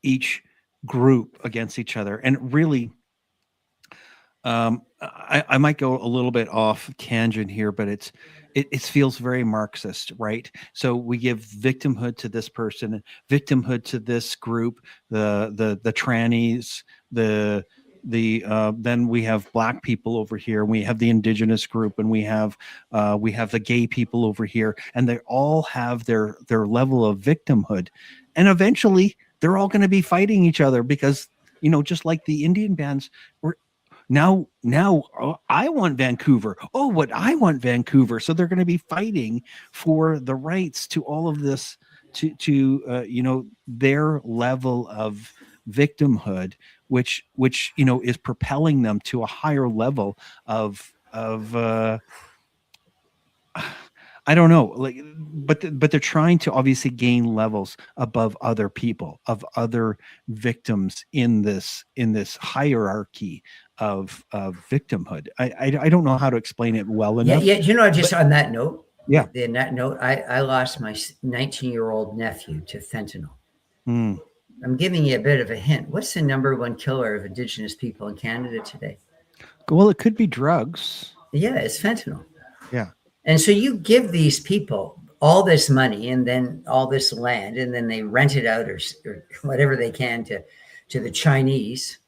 each group against each other, and really, I might go a little bit off tangent here, but it feels very Marxist, right? So we give victimhood to this person, victimhood to this group, the trannies, then we have Black people over here, we have the Indigenous group, and we have the gay people over here, and they all have their level of victimhood, and eventually they're all going to be fighting each other because, just like the Indian bands were. Now, I want Vancouver. Oh, what I want Vancouver. So they're going to be fighting for the rights to all of this, to their level of victimhood, which is propelling them to a higher level of I don't know, but they're trying to obviously gain levels above other people, of other victims in this hierarchy of victimhood. I don't know how to explain it well enough. Yeah, just on that note. Yeah. In that note, I lost my 19-year-old nephew to fentanyl. I'm giving you a bit of a hint. What's the number one killer of Indigenous people in Canada today? Well, it could be drugs. Yeah, it's fentanyl. Yeah. And so you give these people all this money and then all this land, and then they rent it out or whatever they can to the Chinese,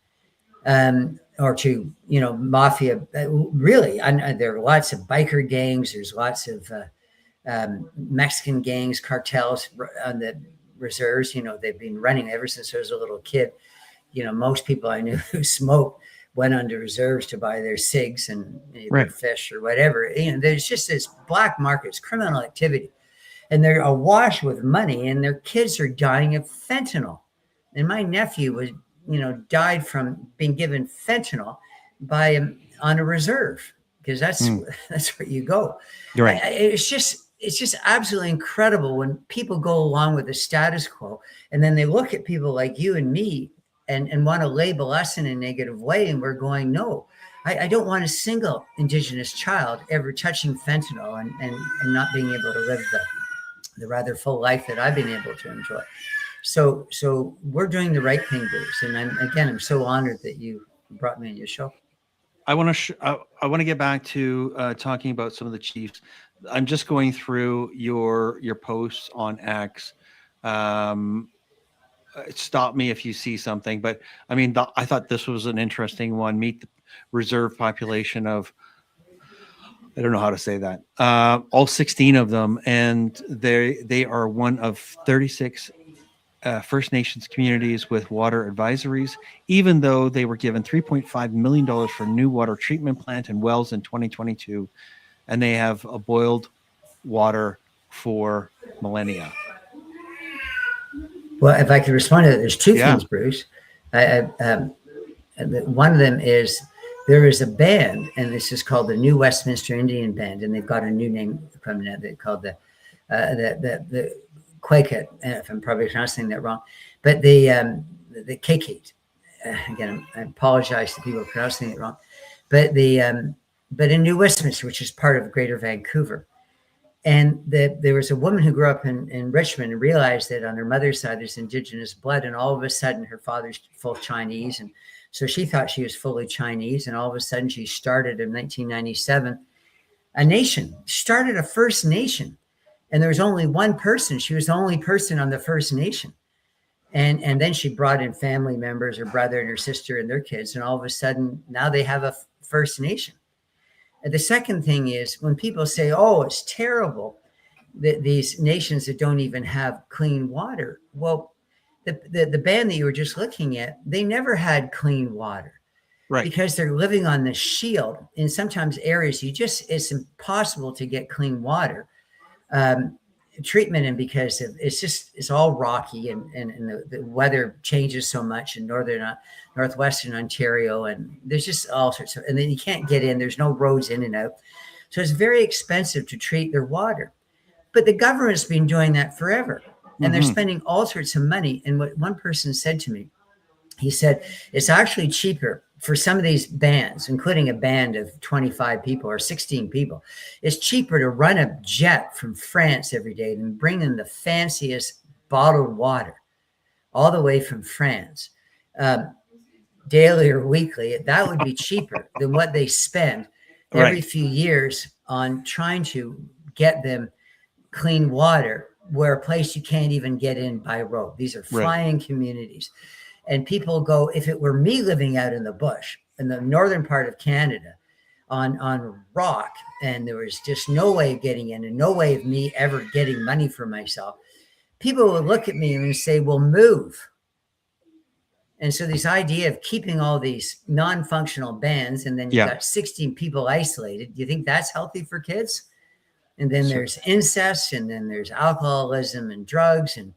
or to, mafia. Really, there are lots of biker gangs. There's lots of Mexican gangs, cartels on the reserves. They've been running ever since I was a little kid. Most people I knew who smoked went under reserves to buy their cigs and right. fish or whatever. There's just this black markets, criminal activity, and they're awash with money, and their kids are dying of fentanyl. And my nephew was, died from being given fentanyl on a reserve, because that's where you go. You're right. It's just absolutely incredible when people go along with the status quo, and then they look at people like you and me and want to label us in a negative way. And we're going, no, I don't want a single Indigenous child ever touching fentanyl and not being able to live the rather full life that I've been able to enjoy. So we're doing the right thing, Bruce. And I'm so honored that you brought me on your show. I want to get back to talking about some of the chiefs. I'm just going through your posts on X. Stop me if you see something, but I mean, I thought this was an interesting one. Meet the reserve population of, I don't know how to say that, all 16 of them, and they are one of 36 First Nations communities with water advisories, even though they were given $3.5 million for a new water treatment plant and wells in 2022, and they have a boiled water for millennia. Well, if I could respond to that, there's two things, Bruce. One of them is there is a band, and this is called the New Westminster Indian Band, and they've got a new name from that. They called the Quaket, if I'm probably pronouncing that wrong, but the Kakate. Again, I apologize to people pronouncing it wrong, but in New Westminster, which is part of Greater Vancouver. And there was a woman who grew up in Richmond and realized that on her mother's side, there's Indigenous blood. And all of a sudden, her father's full Chinese. And so she thought she was fully Chinese. And all of a sudden, she started in 1997 a nation, started a First Nation. And there was only one person. She was the only person on the First Nation. And then she brought in family members, her brother and her sister and their kids. And all of a sudden, now they have a First Nation. The second thing is when people say, oh, it's terrible that these nations that don't even have clean water. Well, the band that you were just looking at, they never had clean water. Right. because they're living on the shield. In sometimes areas, it's impossible to get clean water treatment, and because it's all rocky, and the weather changes so much in northwestern Ontario, and there's just all sorts of, and then you can't get in, there's no roads in and out. So it's very expensive to treat their water. But the government's been doing that forever, and they're spending all sorts of money. And what one person said to me, he said, it's actually cheaper for some of these bands, including a band of 25 people or 16 people. It's cheaper to run a jet from France every day than bring in the fanciest bottled water all the way from France, daily or weekly. That would be cheaper than what they spend every few years on trying to get them clean water, where a place you can't even get in by road. These are flying communities. And people go, if it were me living out in the bush in the northern part of Canada on rock, and there was just no way of getting in and no way of me ever getting money for myself, people would look at me and say, well, move. And so this idea of keeping all these non-functional bands, and then you got 16 people isolated, do you think that's healthy for kids? And then there's incest, and then there's alcoholism and drugs and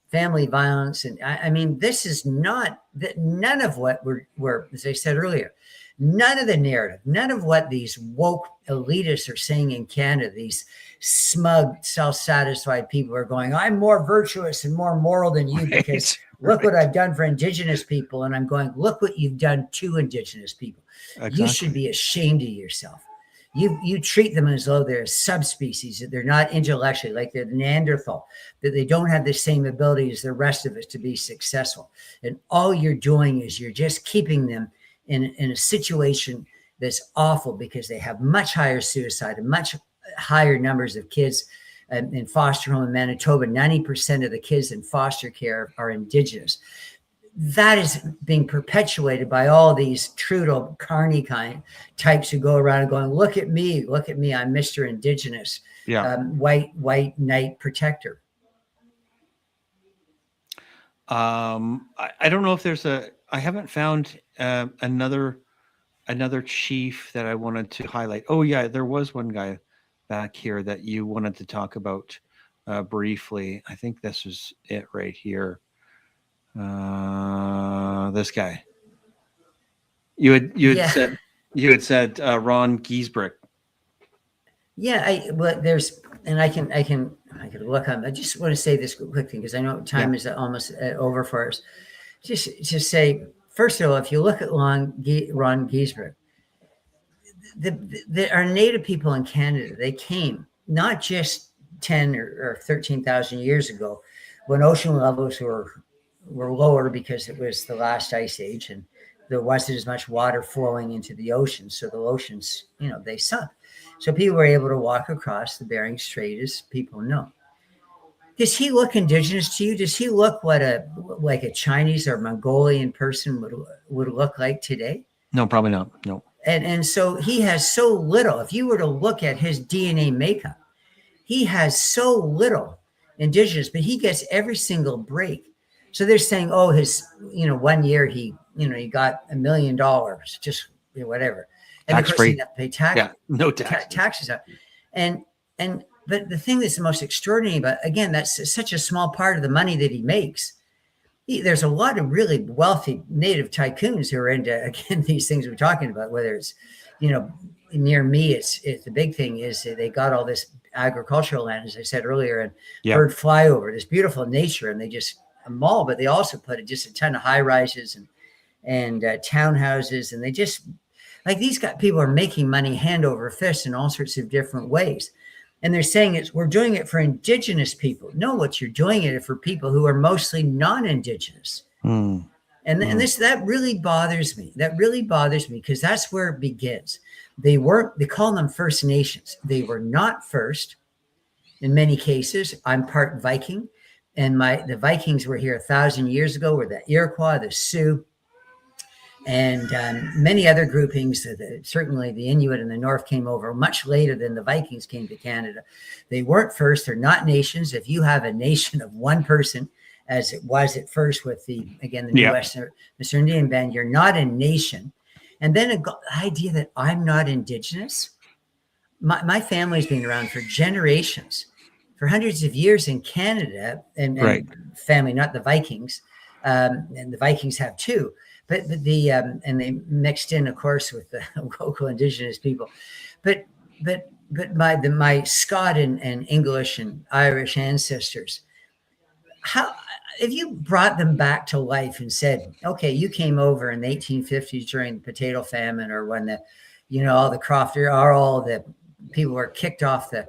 family violence. And I mean, this is not that, none of what we're, as I said earlier, none of the narrative, none of what these woke elitists are saying in Canada, these smug, self-satisfied people are going, I'm more virtuous and more moral than you because look what I've done for Indigenous people. And I'm going, look what you've done to Indigenous people. Exactly. You should be ashamed of yourself. You treat them as though they're a subspecies, that they're not intellectually, like they're Neanderthal, that they don't have the same ability as the rest of us to be successful. And all you're doing is you're just keeping them in a situation that's awful, because they have much higher suicide and much higher numbers of kids in foster home in Manitoba. 90% of the kids in foster care are Indigenous. That is being perpetuated by all these Trudeau Carney kind types who go around going, look at me, I'm Mr. Indigenous, white knight protector. I don't know if there's I haven't found another chief that I wanted to highlight. Oh yeah, there was one guy back here that you wanted to talk about briefly. I think this is it right here. This guy. You had said Ron Giesbrecht. Yeah, I can look on. I just want to say this quick thing, because I know time is almost over for us. Just to say, first of all, if you look at Ron Giesbrecht, our Native people in Canada, they came not just 10 or 13,000 years ago, when ocean levels were lower because it was the last ice age and there wasn't as much water flowing into the ocean. So the oceans, they sunk. So people were able to walk across the Bering Strait, as people know. Does he look Indigenous to you? Does he look like a Chinese or Mongolian person would look like today? No, probably not. No. And so he has so little. If you were to look at his DNA makeup, he has so little Indigenous, but he gets every single break. So they're saying, oh, his, 1 year he got $1 million, just whatever. And tax of course free. he doesn't pay tax. Yeah, no taxes. But the thing that's the most extraordinary about, again, that's such a small part of the money that he makes. There's a lot of really wealthy Native tycoons who are into, again, these things we're talking about, whether it's, near me, it's the big thing is they got all this agricultural land, as I said earlier, and bird flyover, this beautiful nature, and they just a mall, but they also put just a ton of high rises and townhouses, and they just, like, these people are making money hand over fist in all sorts of different ways. And they're saying we're doing it for Indigenous people. No, what you're doing it for people who are mostly non-Indigenous. And that really bothers me. That really bothers me, because that's where it begins. They call them First Nations. They were not first in many cases. I'm part Viking, and the Vikings were here 1,000 years ago, were the Iroquois, the Sioux, and many other groupings. Certainly the Inuit in the north came over much later than the Vikings came to Canada. They weren't first. They're not nations. If you have a nation of one person, as it was at first with the new Western Indian band, you're not a nation. And then the idea that I'm not Indigenous. My family's been around for generations, for hundreds of years in Canada, and family, not the Vikings, and the Vikings have too, but the and they mixed in, of course, with the local Indigenous people, but my Scott and English and Irish ancestors, how, if you brought them back to life and said, okay, you came over in the 1850s during the potato famine, or when all the people were kicked off the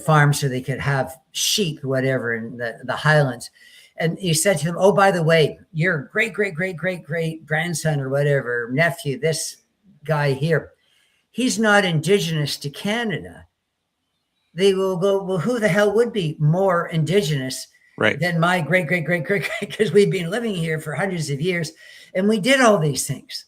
farm so they could have sheep, whatever, in the highlands. And you said to them, oh, by the way, your great, great, great, great, great grandson or whatever, nephew, this guy here, he's not Indigenous to Canada. They will go, well, who the hell would be more Indigenous than my great, great, great, great, because we've been living here for hundreds of years. And we did all these things.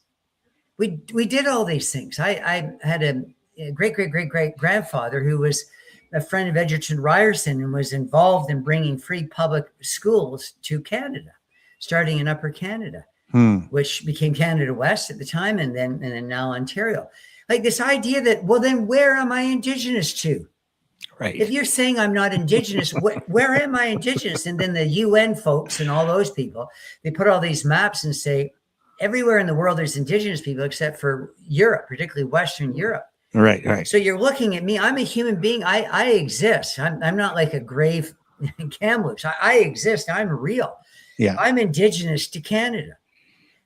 We did all these things. I had a great, great, great, great grandfather who was a friend of Edgerton Ryerson and was involved in bringing free public schools to Canada, starting in Upper Canada, which became Canada West at the time, and then now Ontario. Like this idea that, well, then where am I Indigenous to? Right. If you're saying I'm not Indigenous, where am I Indigenous? And then the UN folks and all those people, they put all these maps and say, everywhere in the world there's Indigenous people except for Europe, particularly Western Europe. Right. So you're looking at me. I'm a human being. I exist. I'm not like a grave in Kamloops. I exist. I'm real. Yeah. I'm Indigenous to Canada.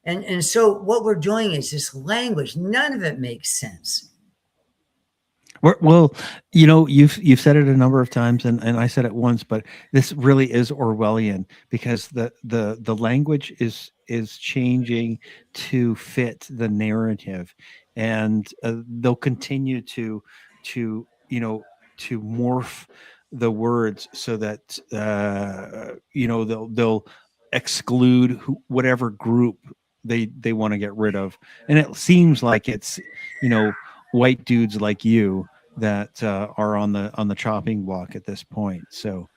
And so what we're doing is this language. None of it makes sense. Well, you've said it a number of times, and I said it once, but this really is Orwellian, because the language is changing to fit the narrative, and they'll continue to morph the words so that they'll exclude whatever group they want to get rid of, and it seems like it's white dudes like you that are on the chopping block at this point. So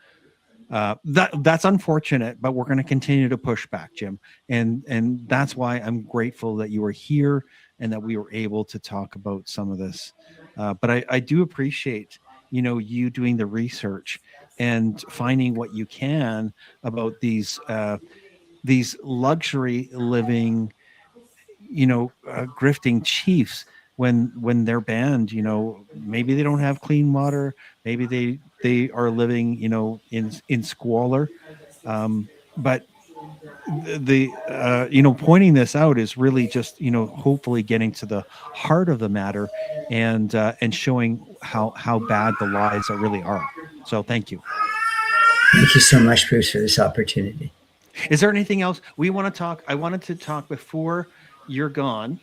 that's unfortunate, but we're going to continue to push back, Jim, and that's why I'm grateful that you were here and that we were able to talk about some of this. But I do appreciate you doing the research and finding what you can about these luxury living grifting chiefs when they're banned. Maybe they don't have clean water, maybe they are living in squalor, but the pointing this out is really just hopefully getting to the heart of the matter and showing how bad the lies that really are. So thank you so much, Bruce, for this opportunity. Is there anything else we want to talk? I wanted to talk before you're gone.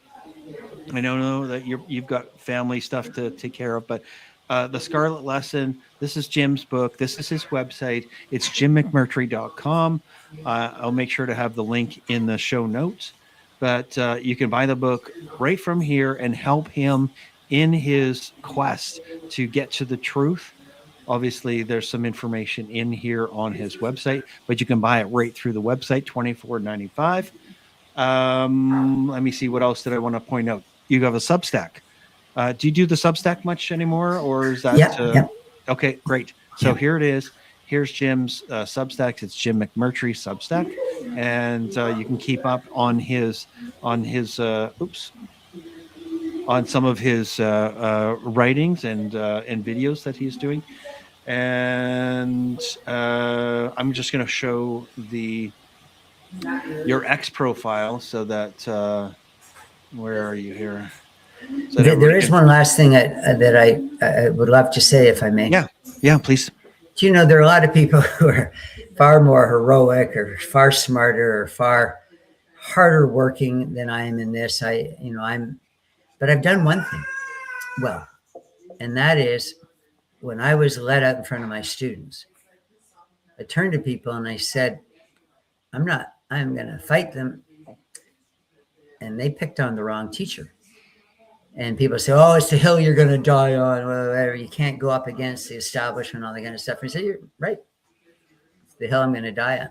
I know that you've got family stuff to take care of, but the Scarlet Lesson, this is Jim's book. This is his website. It's jimmcmurtry.com. I'll make sure to have the link in the show notes, but you can buy the book right from here and help him in his quest to get to the truth. Obviously, there's some information in here on his website, but you can buy it right through the website, $24.95. Let me see, what else did I want to point out? You have a Substack. Do you do the Substack much anymore, or is that yeah. Okay, great. So here it is. Here's Jim's Substack. It's Jim McMurtry Substack, and you can keep up on some of his writings and videos that he's doing. And I'm just going to show your X profile so that where are you here? So there is one last thing that I would love to say, if I may. Yeah, please. Do there are a lot of people who are far more heroic or far smarter or far harder working than I am in this. But I've done one thing well, and that is when I was let out in front of my students, I turned to people and I said, I'm going to fight them. And they picked on the wrong teacher. And people say, oh, it's the hill you're going to die on, whatever. You can't go up against the establishment, all that kind of stuff. And I said, you're right. It's the hill I'm going to die on.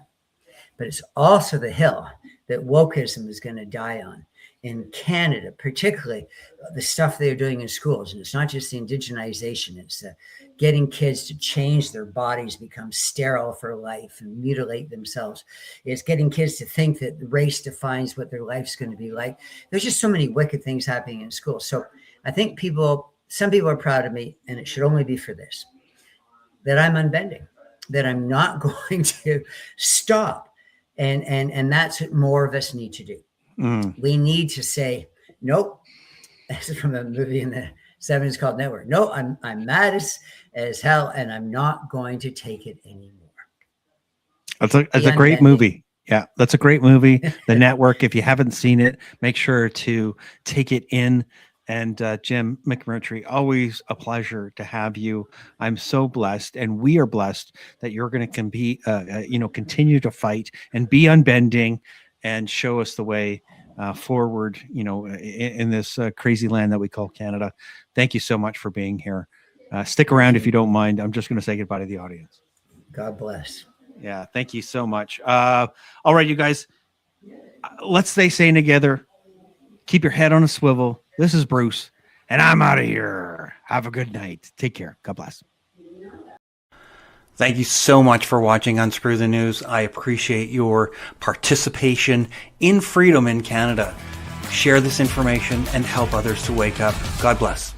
But it's also the hill that wokeism is going to die on. in Canada, particularly the stuff they're doing in schools. And it's not just the indigenization, it's getting kids to change their bodies, become sterile for life and mutilate themselves. It's getting kids to think that race defines what their life's going to be like. There's just so many wicked things happening in school. So I think some people are proud of me, and it should only be for this, that I'm unbending, that I'm not going to stop. And that's what more of us need to do. We need to say, nope. This is from a movie in the 70s called Network. No, I'm mad as hell, and I'm not going to take it anymore. That's a great movie. Yeah, that's a great movie. The Network. If you haven't seen it, make sure to take it in. And Jim McMurtry, always a pleasure to have you. I'm so blessed, and we are blessed that you're going to continue to fight and be unbending and show us the way forward, in this crazy land that we call Canada. Thank you so much for being here. Stick around if you don't mind. I'm just going to say goodbye to the audience. God bless. Yeah, thank you so much. All right, you guys, let's stay sane together. Keep your head on a swivel. This is Bruce, and I'm out of here. Have a good night. Take care. God bless. Thank you so much for watching Unscrew the News. I appreciate your participation in freedom in Canada. Share this information and help others to wake up. God bless.